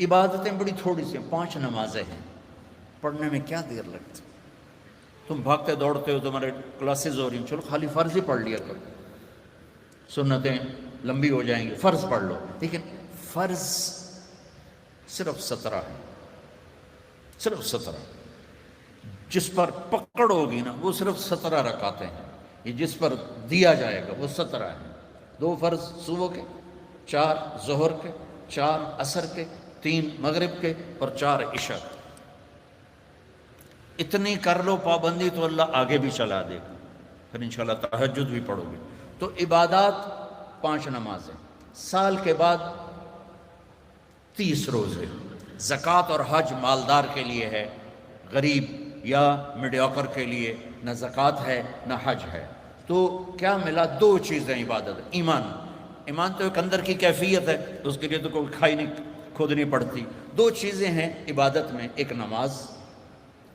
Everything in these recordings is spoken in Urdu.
عبادتیں بڑی تھوڑی سی ہیں، 5 نمازیں ہیں، پڑھنے میں کیا دیر لگتی؟ تم بھاگتے دوڑتے ہو، تمہارے کلاسز ہو رہی ہیں، چلو خالی فرض ہی پڑھ لیا کرو، سنتیں لمبی ہو جائیں گی، فرض پڑھ لو. لیکن فرض صرف 17 ہے، صرف 17. جس پر پکڑ ہوگی نا وہ صرف 17 رکعتیں ہیں. یہ جس پر دیا جائے گا وہ 17 ہیں. 2 فرض صبح کے، 4 ظہر کے، 4 عصر کے، 3 مغرب کے اور 4 عشاء کے. اتنی کر لو پابندی تو اللہ آگے بھی چلا دے گا. پھر انشاءاللہ تہجد بھی پڑھو گے. تو عبادات 5 نمازیں، سال کے بعد 30 روزے. زکوٰۃ اور حج مالدار کے لیے ہے، غریب یا میڈیوکر کے لیے نہ زکوٰۃ ہے نہ حج ہے. تو کیا ملا؟ 2 چیزیں عبادت. ایمان تو ایک اندر کی کیفیت ہے، اس کے لیے تو کوئی کھائی نہیں کھودنی پڑتی. 2 چیزیں ہیں عبادت میں، ایک نماز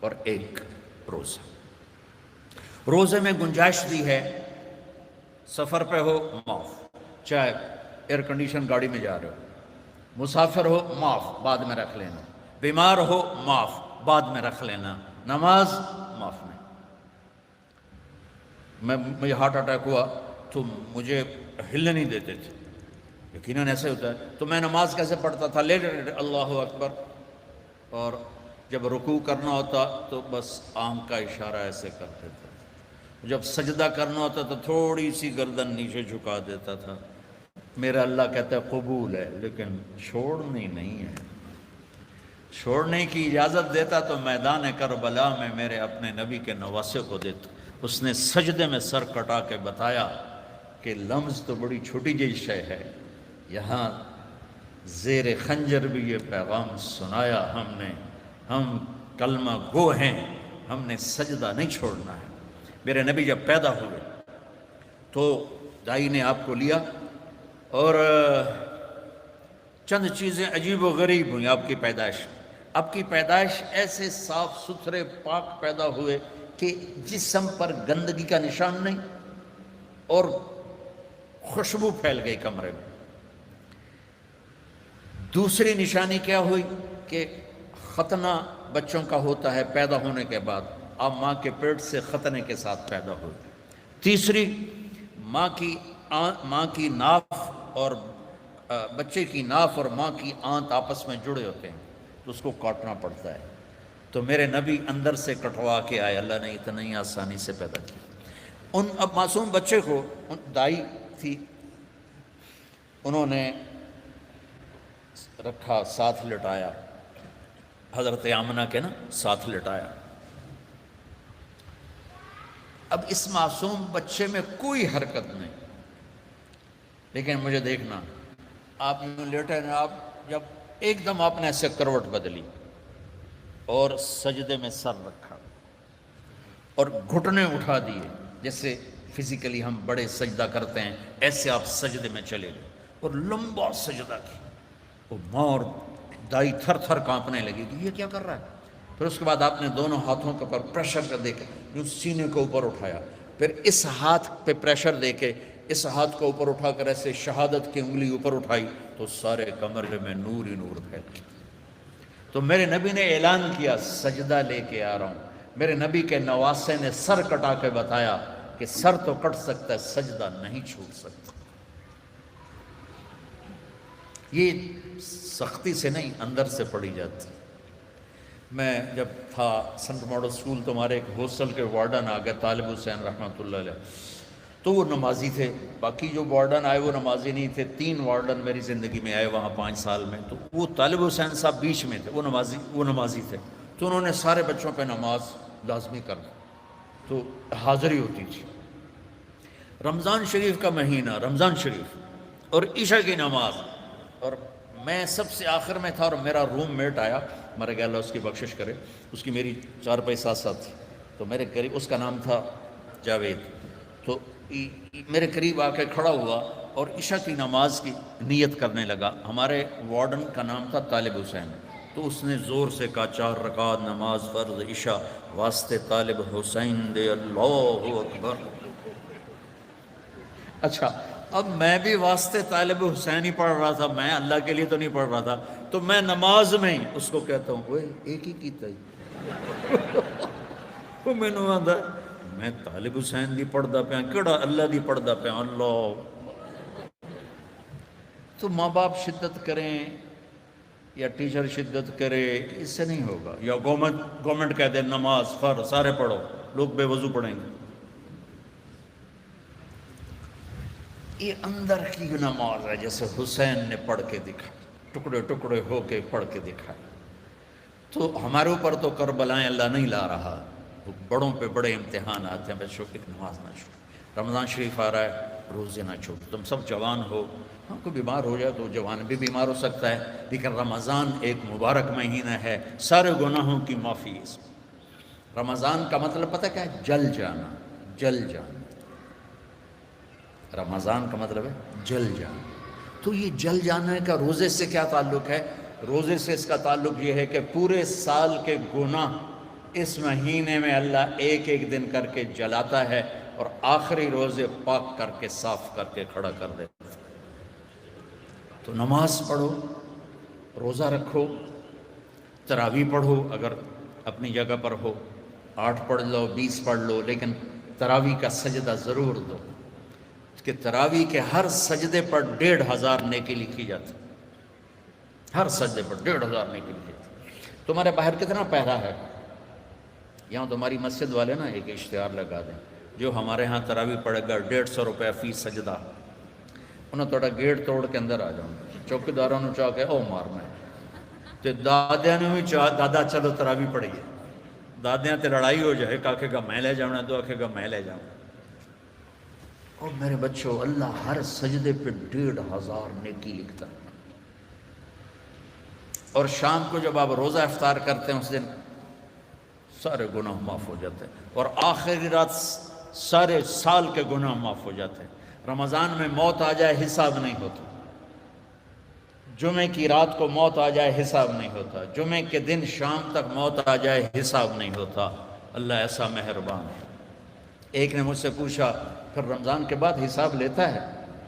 اور ایک روزہ. روزے میں گنجائش دی ہے، سفر پہ ہو معاف، چاہے ایئر کنڈیشن گاڑی میں جا رہے ہو، مسافر ہو معاف بعد میں رکھ لینا، بیمار ہو معاف بعد میں رکھ لینا، نماز معاف نہیں. مجھے ہارٹ اٹیک ہوا تو مجھے ہلنے نہیں دیتے تھے، یقیناً ایسے ہوتا ہے. تو میں نماز کیسے پڑھتا تھا؟ لے اللہ اکبر، اور جب رکوع کرنا ہوتا تو بس آنکھ کا اشارہ ایسے کرتے تھے. جب سجدہ کرنا ہوتا تو تھوڑی سی گردن نیچے جھکا دیتا تھا. میرا اللہ کہتا ہے قبول ہے، لیکن چھوڑنی نہیں ہے. چھوڑنے کی اجازت دیتا تو میدان کربلا میں میرے اپنے نبی کے نواسے کو دیتا. اس نے سجدے میں سر کٹا کے بتایا کہ لمز تو بڑی چھوٹی جی شے ہے، یہاں زیر خنجر بھی یہ پیغام سنایا ہم نے، ہم کلمہ گو ہیں، ہم نے سجدہ نہیں چھوڑنا ہے. میرے نبی جب پیدا ہوئے تو دائی نے آپ کو لیا، اور چند چیزیں عجیب و غریب ہوئیں آپ کی پیدائش. آپ کی پیدائش ایسے صاف ستھرے پاک پیدا ہوئے کہ جسم پر گندگی کا نشان نہیں، اور خوشبو پھیل گئی کمرے میں. دوسری نشانی کیا ہوئی کہ ختنہ بچوں کا ہوتا ہے پیدا ہونے کے بعد، آپ ماں کے پیٹ سے ختنے کے ساتھ پیدا ہوئے. تیسری، ماں کی ناف اور بچے کی ناف اور ماں کی آنت آپس میں جڑے ہوتے ہیں تو اس کو کاٹنا پڑتا ہے. تو میرے نبی اندر سے کٹوا کے آئے، اللہ نے اتنی آسانی سے پیدا کیا. اب معصوم بچے کو دائی تھی، انہوں نے رکھا، ساتھ لٹایا، حضرت آمنہ کے ساتھ لٹایا. اب اس معصوم بچے میں کوئی حرکت نہیں، لیکن مجھے دیکھنا، آپ یوں لیٹے نا، آپ جب ایک دم آپ نے ایسے کروٹ بدلی اور سجدے میں سر رکھا اور گھٹنے اٹھا دیے، جیسے فزیکلی ہم بڑے سجدہ کرتے ہیں ایسے آپ سجدے میں چلے گئے اور لمبا سجدہ کیا. وہ ماں اور دائی تھر تھر کانپنے لگی کہ یہ کیا کر رہا ہے. پھر اس کے بعد آپ نے دونوں ہاتھوں کے اوپر پریشر کر دے کے یوں سینے کو اوپر اٹھایا، پھر اس ہاتھ پہ پریشر دے کے اس ہاتھ کو اوپر اٹھا کر ایسے شہادت کی انگلی اوپر اٹھائی تو سارے کمرے میں نور ہی نور پھیل گیا. تو میرے نبی نے اعلان کیا سجدہ لے کے آ رہا ہوں. میرے نبی کے نواسے نے سر کٹا کے بتایا کہ سر تو کٹ سکتا ہے، سجدہ نہیں چھوٹ سکتا. یہ سختی سے نہیں، اندر سے پڑھی جاتی. میں جب تھا سنٹ ماڈل اسکول تو ہمارے ایک ہاسٹل کے وارڈن آ گئے، طالب حسین رحمۃ اللہ علیہ، تو وہ نمازی تھے. باقی جو وارڈن آئے وہ نمازی نہیں تھے. 3 وارڈن میری زندگی میں آئے وہاں 5 سال میں، تو وہ طالب حسین صاحب بیچ میں تھے، وہ نمازی تھے. تو انہوں نے سارے بچوں پہ نماز لازمی کر دی، تو حاضری ہوتی تھی. رمضان شریف کا مہینہ، رمضان شریف اور عشاء کی نماز، اور میں سب سے آخر میں تھا اور میرا روم میٹ آیا، مر گیا اللہ اس کی بخشش کرے، اس کی میری 4 پائی ساتھ ساتھ تھی، تو میرے قریب، اس کا نام تھا جاوید، تو میرے قریب آ کے کھڑا ہوا اور عشاء کی نماز کی نیت کرنے لگا. ہمارے وارڈن کا نام تھا طالب حسین، تو اس نے زور سے کہا 4 رکعت نماز فرض عشاء واسطے طالب حسین دے، اللہ اکبر. اچھا، اب میں بھی واسطے طالب حسین ہی پڑھ رہا تھا، میں اللہ کے لیے تو نہیں پڑھ رہا تھا. تو تو میں نماز میں اس کو کہتا ہوں وہ ایک ہی کیتا ہی وہ میں نے آدھا میں طالب حسین دی پڑھدا پیا کیڑا اللہ دی پڑھدا پیا اللہ. تو ماں باپ شدت کریں یا ٹیچر شدت کرے اس سے نہیں ہوگا. یا گورنمنٹ کہہ دے نماز فرض سارے پڑھو, لوگ بے وضو پڑھیں گے. یہ اندر کی نماز ہے جیسے حسین نے پڑھ کے دکھا, ٹکڑے ٹکڑے ہو کے پڑھ کے دکھائے. تو ہمارے اوپر تو کربلائیں اللہ نہیں لا رہا, بڑوں پہ بڑے امتحان آتے ہیں. بچوں کی نماز نہ چھوڑو, رمضان شریف آ رہا ہے روزے نہ چھوڑو. تم سب جوان ہو, ہاں کوئی بیمار ہو جائے تو جوان بھی بیمار ہو سکتا ہے, لیکن رمضان ایک مبارک مہینہ ہے, سارے گناہوں کی معافی اس میں. رمضان کا مطلب پتہ کیا ہے؟ جل جانا, جل جانا. رمضان کا مطلب ہے جل جانا. تو یہ جل جانا کا روزے سے کیا تعلق ہے؟ روزے سے اس کا تعلق یہ ہے کہ پورے سال کے گناہ اس مہینے میں اللہ ایک ایک دن کر کے جلاتا ہے اور آخری روزے پاک کر کے صاف کر کے کھڑا کر دیتا ہے. تو نماز پڑھو, روزہ رکھو, تراویح پڑھو اگر اپنی جگہ پر ہو, 8 پڑھ لو 20 پڑھ لو, لیکن تراویح کا سجدہ ضرور دو کہ تراویح کے ہر سجدے پر 1500 نیکی لکھی جاتی. ہر سجدے پر 1500 نیکی لکھی جاتی. تمہارے باہر کتنا پہرا ہے؟ یہاں تمہاری مسجد والے نا ایک اشتہار لگا دیں, جو ہمارے ہاں تراویح پڑھے گا 150 روپے فی سجدہ, انہوں تھوڑا گیٹ توڑ کے اندر آ جاؤں. چوکیداروں نے چاہ کے او مارنا ہے تے دادیاں نے بھی چاہ دادا چلو تراویح پڑھیے. دادیاں تے لڑائی ہو جائے, ایک آکھے گا میں لے جاؤں, دو آکھے گا میں لے جاؤں. اور میرے بچوں اللہ ہر سجدے پہ 1500 نیکی لکھتا ہے. اور شام کو جب آپ روزہ افطار کرتے ہیں اس دن سارے گناہ معاف ہو جاتے ہیں, اور آخری رات سارے سال کے گناہ معاف ہو جاتے ہیں. رمضان میں موت آ جائے حساب نہیں ہوتا, جمعے کی رات کو موت آ جائے حساب نہیں ہوتا, جمعے کے دن شام تک موت آ جائے حساب نہیں ہوتا. اللہ ایسا مہربان ہے. ایک نے مجھ سے پوچھا پھر رمضان کے بعد حساب لیتا ہے؟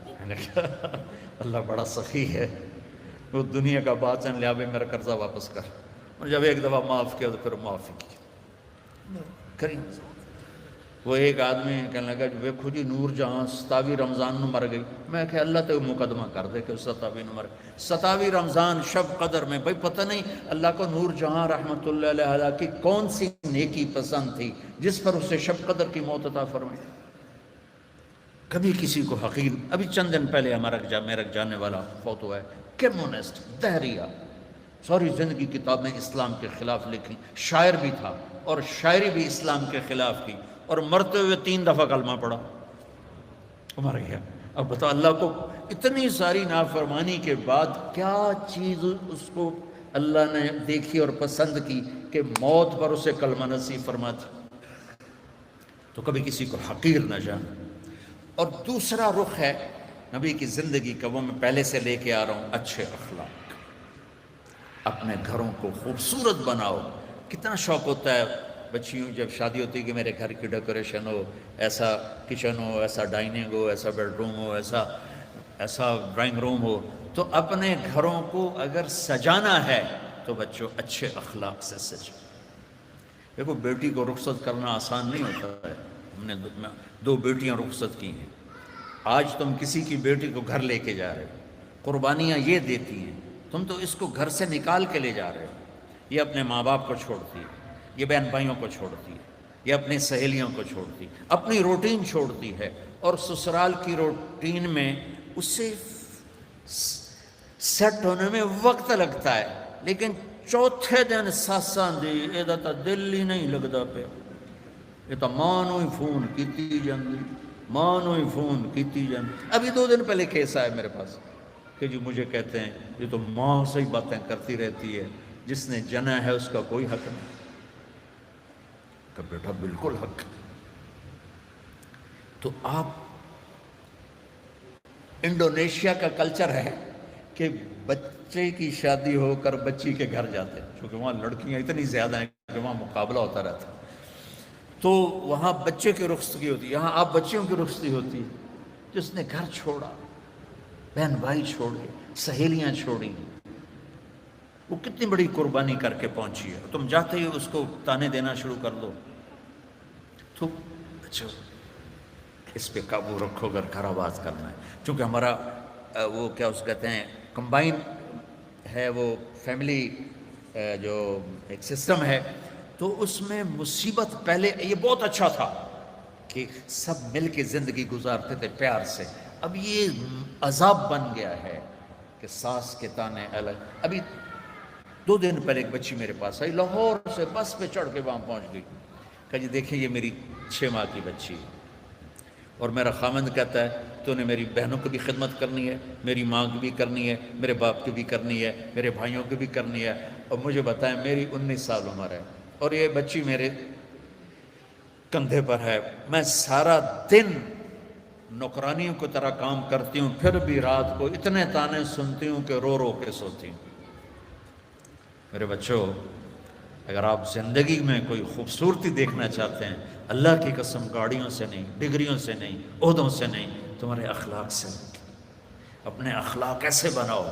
میں نے کہا اللہ بڑا سخی ہے, وہ دنیا کا بادشاہ لیا بھی میرا قرضہ واپس کر, اور جب ایک دفعہ معاف کیا تو پھر معافی کی کریں. وہ ایک آدمی کہنے لگا ویکھو جی نور جہاں 27 رمضان نو مر گئی. میں کہ اللہ تے مقدمہ کر دے کہ 27 نو مر گئی. 27 رمضان شب قدر میں بھائی پتہ نہیں اللہ کو نور جہاں رحمت اللہ علیہ کی کون سی نیکی پسند تھی جس پر اسے شب قدر کی موت عطا فرمائی. کبھی کسی کو حقیر, ابھی چند دن پہلے ہمارا میرا جاننے والا فوت ہوا ہے, کمیونسٹ دہریہ, ساری زندگی کتابیں اسلام کے خلاف لکھی, شاعر بھی تھا اور شاعری بھی اسلام کے خلاف کی, اور مرتے ہوئے 3 دفعہ کلمہ پڑھا, مر گیا. اب بتا اللہ کو اتنی ساری نافرمانی کے بعد کیا چیز اس کو اللہ نے دیکھی اور پسند کی کہ موت پر اسے کلمہ نصیب فرماتی. تو کبھی کسی کو حقیر نہ جان. اور دوسرا رخ ہے نبی کی زندگی کا, وہ میں پہلے سے لے کے آ رہا ہوں, اچھے اخلاق. اپنے گھروں کو خوبصورت بناؤ. کتنا شوق ہوتا ہے بچیوں جب شادی ہوتی ہے کہ میرے گھر کی ڈیکوریشن ہو, ایسا کچن ہو, ایسا ڈائننگ ہو, ایسا بیڈ روم ہو, ایسا ڈرائنگ روم ہو. تو اپنے گھروں کو اگر سجانا ہے تو بچوں اچھے اخلاق سے سجو. دیکھو بیٹی کو رخصت کرنا آسان نہیں ہوتا ہے. ہم نے 2 بیٹیاں رخصت کی ہیں. آج تم کسی کی بیٹی کو گھر لے کے جا رہے ہو, قربانیاں یہ دیتی ہیں, تم تو اس کو گھر سے نکال کے لے جا رہے ہو. یہ اپنے ماں باپ کو چھوڑتی ہے, یہ بہن بھائیوں کو چھوڑتی ہے, یہ اپنی سہیلیوں کو چھوڑتی ہے, اپنی روٹین چھوڑتی ہے, اور سسرال کی روٹین میں اسے سیٹ ہونے میں وقت لگتا ہے. لیکن چوتھے دن ساساں دی یہ تو دل ہی نہیں لگتا پیا, یہ تو ماں نو ہی فون کیتی جاندی, ماں نو ہی فون کیتی جاندی. ابھی 2 دن پہلے کیس آیا میرے پاس کہ جی مجھے کہتے ہیں یہ تو ماں سے ہی باتیں کرتی رہتی ہے, جس نے جنا ہے اس کا کوئی حق نہیں. کہ بیٹا بالکل حق. تو آپ انڈونیشیا کا کلچر ہے کہ بچے کی شادی ہو کر بچی کے گھر جاتے ہیں, چونکہ وہاں لڑکیاں اتنی زیادہ ہیں کہ وہاں مقابلہ ہوتا رہتا ہے. تو وہاں بچے کی رخصتی ہوتی ہے, یہاں آپ بچیوں کی رخصتی ہوتی ہے. جس نے گھر چھوڑا, بہن بھائی چھوڑے, سہیلیاں چھوڑی, وہ کتنی بڑی قربانی کر کے پہنچی ہے، تم جاتے ہی اس کو تانے دینا شروع کر دو تو اچھا اس پہ قابو رکھو اگر گھر آباد کرنا ہے، چونکہ ہمارا وہ کیا اس کہتے ہیں کمبائن ہے وہ فیملی جو ایک سسٹم ہے، تو اس میں مصیبت پہلے یہ بہت اچھا تھا کہ سب مل کے زندگی گزارتے تھے پیار سے، اب یہ عذاب بن گیا ہے کہ ساس کے تانے الگ۔ ابھی 2 دن پہلے ایک بچی میرے پاس آئی، لاہور سے بس پہ چڑھ کے وہاں پہنچ گئی، کہا جی دیکھیں یہ میری 6 ماہ کی بچی ہے، اور میرا خامند کہتا ہے تو نے میری بہنوں کی بھی خدمت کرنی ہے، میری ماں کی بھی کرنی ہے، میرے باپ کی بھی کرنی ہے، میرے بھائیوں کی بھی کرنی ہے، اور مجھے بتائیں میری 19 سال عمر ہے اور یہ بچی میرے کندھے پر ہے، میں سارا دن نوکرانیوں کی طرح کام کرتی ہوں، پھر بھی رات کو اتنے تانے سنتی ہوں کہ رو رو کے سوتی ہوں۔ میرے بچوں، اگر آپ زندگی میں کوئی خوبصورتی دیکھنا چاہتے ہیں، اللہ کی قسم گاڑیوں سے نہیں، ڈگریوں سے نہیں، عہدوں سے نہیں، تمہارے اخلاق سے۔ اپنے اخلاق ایسے بناؤ